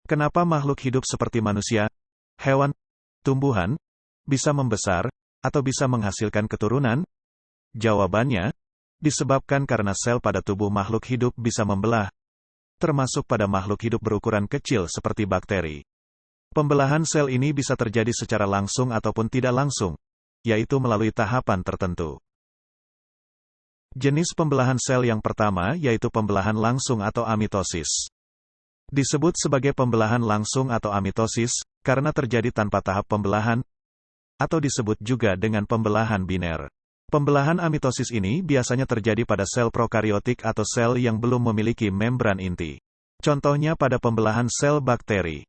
Kenapa makhluk hidup seperti manusia, hewan, tumbuhan, bisa membesar, atau bisa menghasilkan keturunan? Jawabannya, disebabkan karena sel pada tubuh makhluk hidup bisa membelah, termasuk pada makhluk hidup berukuran kecil seperti bakteri. Pembelahan sel ini bisa terjadi secara langsung ataupun tidak langsung, yaitu melalui tahapan tertentu. Jenis pembelahan sel yang pertama yaitu pembelahan langsung atau amitosis. Disebut sebagai pembelahan langsung atau amitosis, karena terjadi tanpa tahap pembelahan, atau disebut juga dengan pembelahan biner. Pembelahan amitosis ini biasanya terjadi pada sel prokariotik atau sel yang belum memiliki membran inti. Contohnya pada pembelahan sel bakteri.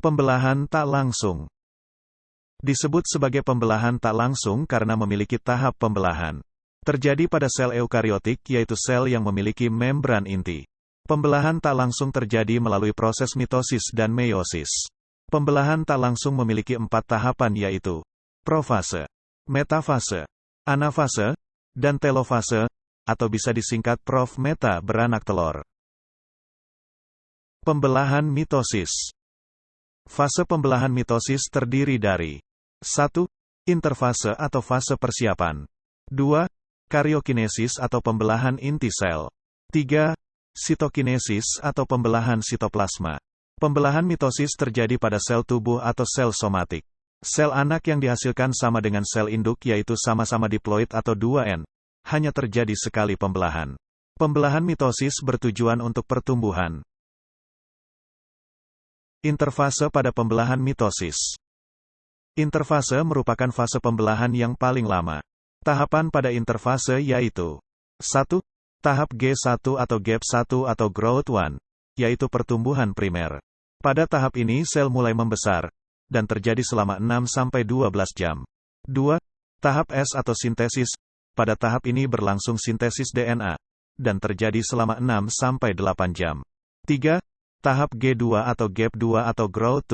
Pembelahan tak langsung. Disebut sebagai pembelahan tak langsung karena memiliki tahap pembelahan. Terjadi pada sel eukariotik yaitu sel yang memiliki membran inti. Pembelahan tak langsung terjadi melalui proses mitosis dan meiosis. Pembelahan tak langsung memiliki 4 tahapan yaitu profase, metafase, anafase, dan telofase, atau bisa disingkat prof meta beranak telur. Pembelahan mitosis. Fase pembelahan mitosis terdiri dari 1. Interfase atau fase persiapan. 2. Karyokinesis atau pembelahan inti sel. 3. Sitokinesis atau pembelahan sitoplasma. Pembelahan mitosis terjadi pada sel tubuh atau sel somatik. Sel anak yang dihasilkan sama dengan sel induk yaitu sama-sama diploid atau 2N. Hanya terjadi sekali pembelahan. Pembelahan mitosis bertujuan untuk pertumbuhan. Interfase pada pembelahan mitosis. Interfase merupakan fase pembelahan yang paling lama. Tahapan pada interfase yaitu 1. Tahap G1 atau GAP1 atau Growth 1, yaitu pertumbuhan primer. Pada tahap ini sel mulai membesar, dan terjadi selama 6-12 jam. 2. Tahap S atau sintesis. Pada tahap ini berlangsung sintesis DNA, dan terjadi selama 6-8 jam. 3. Tahap G2 atau GAP2 atau Growth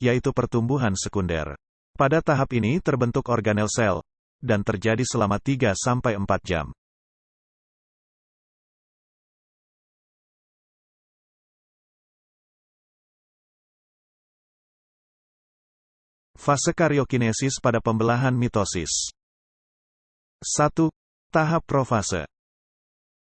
2, yaitu pertumbuhan sekunder. Pada tahap ini terbentuk organel sel, dan terjadi selama 3-4 jam. Fase karyokinesis pada pembelahan mitosis. 1. Tahap profase.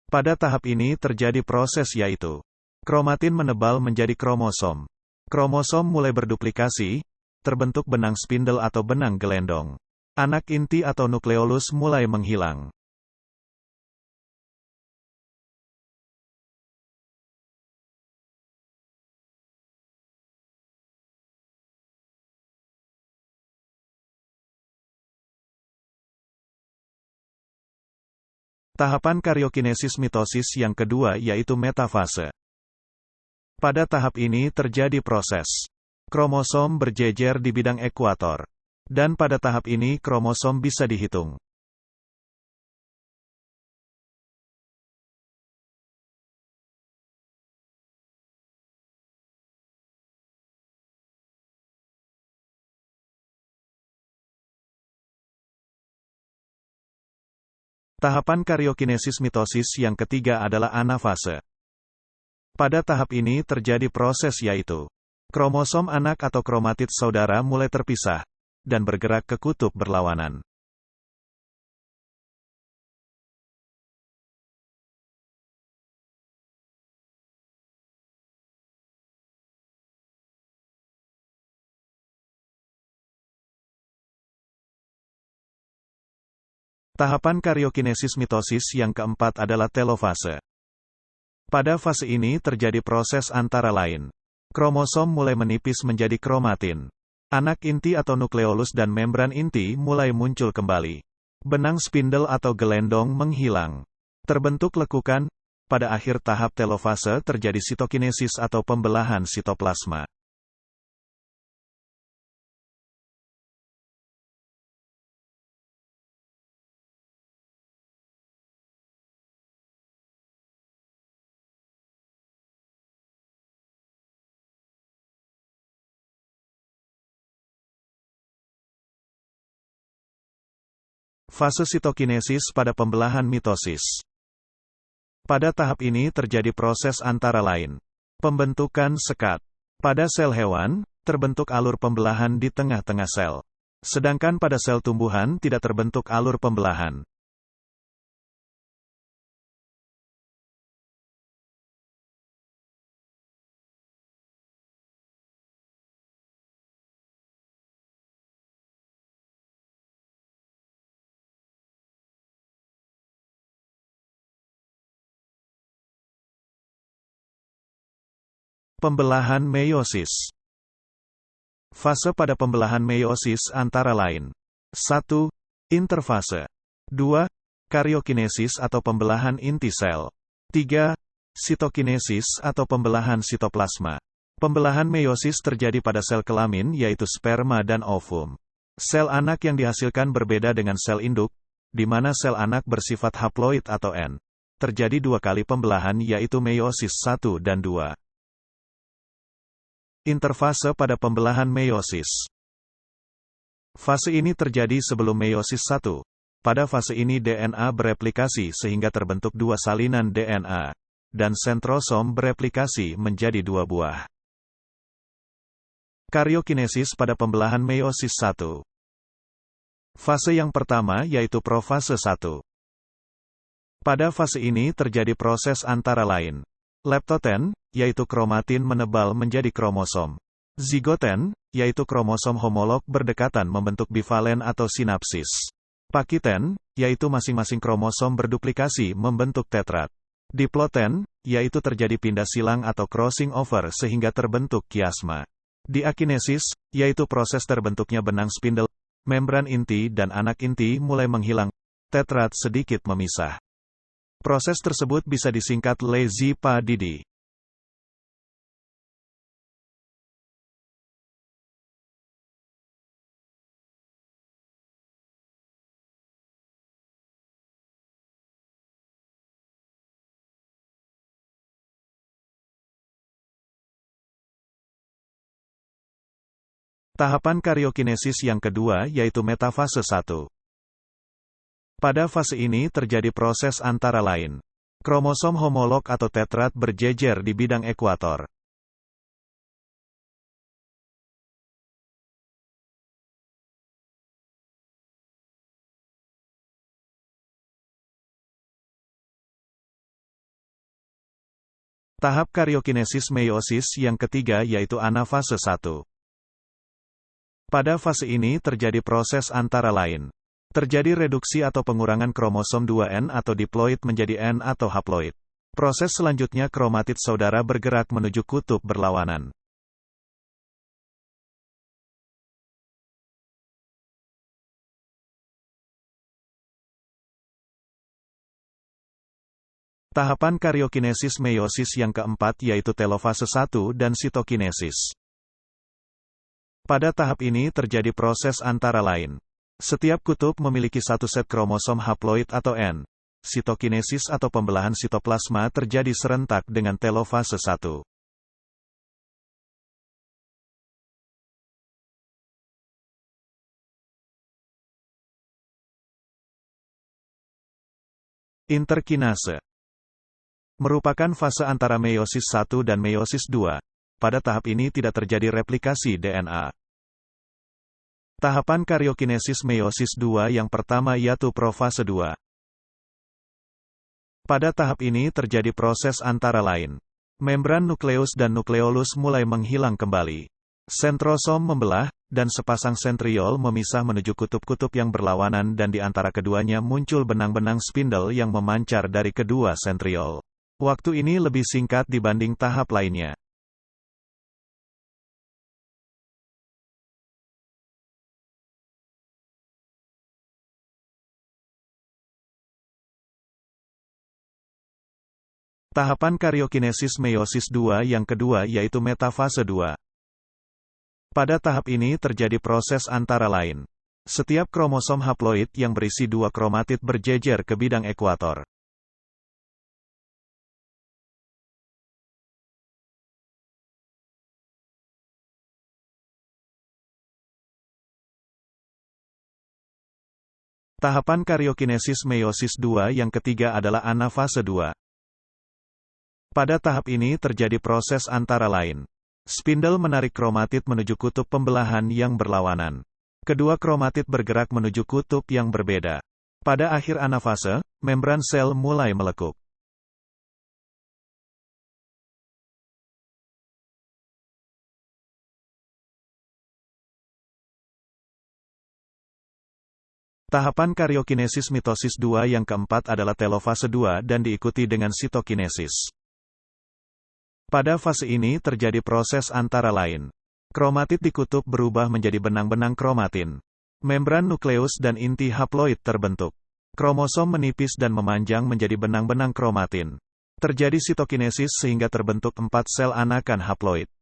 Pada tahap ini terjadi proses yaitu kromatin menebal menjadi kromosom. Kromosom mulai berduplikasi, terbentuk benang spindle atau benang gelendong. Anak inti atau nukleolus mulai menghilang. Tahapan karyokinesis mitosis yang kedua yaitu metafase. Pada tahap ini terjadi proses kromosom berjejer di bidang ekuator. Dan pada tahap ini kromosom bisa dihitung. Tahapan karyokinesis mitosis yang ketiga adalah anafase. Pada tahap ini terjadi proses yaitu kromosom anak atau kromatid saudara mulai terpisah, dan bergerak ke kutub berlawanan. Tahapan karyokinesis mitosis yang keempat adalah telofase. Pada fase ini terjadi proses antara lain. Kromosom mulai menipis menjadi kromatin. Anak inti atau nukleolus dan membran inti mulai muncul kembali. Benang spindle atau gelendong menghilang. Terbentuk lekukan. Pada akhir tahap telofase terjadi sitokinesis atau pembelahan sitoplasma. Fase sitokinesis pada pembelahan mitosis. Pada tahap ini terjadi proses antara lain. Pembentukan sekat. Pada sel hewan, terbentuk alur pembelahan di tengah-tengah sel. Sedangkan pada sel tumbuhan tidak terbentuk alur pembelahan. Pembelahan meiosis. Fase pada pembelahan meiosis antara lain. 1. Interfase. 2. Karyokinesis atau pembelahan inti sel. 3. Sitokinesis atau pembelahan sitoplasma. Pembelahan meiosis terjadi pada sel kelamin yaitu sperma dan ovum. Sel anak yang dihasilkan berbeda dengan sel induk, di mana sel anak bersifat haploid atau N. Terjadi 2 kali pembelahan yaitu meiosis 1 dan 2. Interfase pada pembelahan meiosis. Fase ini terjadi sebelum meiosis 1. Pada fase ini DNA bereplikasi sehingga terbentuk 2 salinan DNA, dan sentrosom bereplikasi menjadi 2 buah. Karyokinesis pada pembelahan meiosis 1. Fase yang pertama yaitu profase 1. Pada fase ini terjadi proses antara lain. Leptoten, yaitu kromatin menebal menjadi kromosom. Zigoten, yaitu kromosom homolog berdekatan membentuk bivalen atau sinapsis. Pakiten, yaitu masing-masing kromosom berduplikasi membentuk tetrat. Diploten, yaitu terjadi pindah silang atau crossing over sehingga terbentuk kiasma. Diakinesis, yaitu proses terbentuknya benang spindle, membran inti dan anak inti mulai menghilang, tetrat sedikit memisah. Proses tersebut bisa disingkat lazy-pa-didi. Tahapan karyokinesis yang kedua yaitu metafase 1. Pada fase ini terjadi proses antara lain. Kromosom homolog atau tetrat berjejer di bidang ekuator. Tahap karyokinesis meiosis yang ketiga yaitu anafase 1. Pada fase ini terjadi proses antara lain. Terjadi reduksi atau pengurangan kromosom 2N atau diploid menjadi N atau haploid. Proses selanjutnya kromatid saudara bergerak menuju kutub berlawanan. Tahapan karyokinesis meiosis yang keempat yaitu telofase 1 dan sitokinesis. Pada tahap ini terjadi proses antara lain. Setiap kutub memiliki satu set kromosom haploid atau N. Sitokinesis atau pembelahan sitoplasma terjadi serentak dengan telofase 1. Interkinase merupakan fase antara meiosis 1 dan meiosis 2. Pada tahap ini tidak terjadi replikasi DNA. Tahapan karyokinesis meiosis 2 yang pertama yaitu profase 2. Pada tahap ini terjadi proses antara lain. Membran nukleus dan nukleolus mulai menghilang kembali. Sentrosom membelah, dan sepasang sentriol memisah menuju kutub-kutub yang berlawanan dan di antara keduanya muncul benang-benang spindle yang memancar dari kedua sentriol. Waktu ini lebih singkat dibanding tahap lainnya. Tahapan karyokinesis meiosis 2 yang kedua yaitu metafase 2. Pada tahap ini terjadi proses antara lain. Setiap kromosom haploid yang berisi 2 kromatid berjejer ke bidang ekuator. Tahapan karyokinesis meiosis 2 yang ketiga adalah anafase 2. Pada tahap ini terjadi proses antara lain. Spindle menarik kromatid menuju kutub pembelahan yang berlawanan. Kedua kromatid bergerak menuju kutub yang berbeda. Pada akhir anafase, membran sel mulai melekuk. Tahapan karyokinesis mitosis 2 yang keempat adalah telofase 2 dan diikuti dengan sitokinesis. Pada fase ini terjadi proses antara lain. Kromatid di kutub berubah menjadi benang-benang kromatin. Membran nukleus dan inti haploid terbentuk. Kromosom menipis dan memanjang menjadi benang-benang kromatin. Terjadi sitokinesis sehingga terbentuk 4 sel anakan haploid.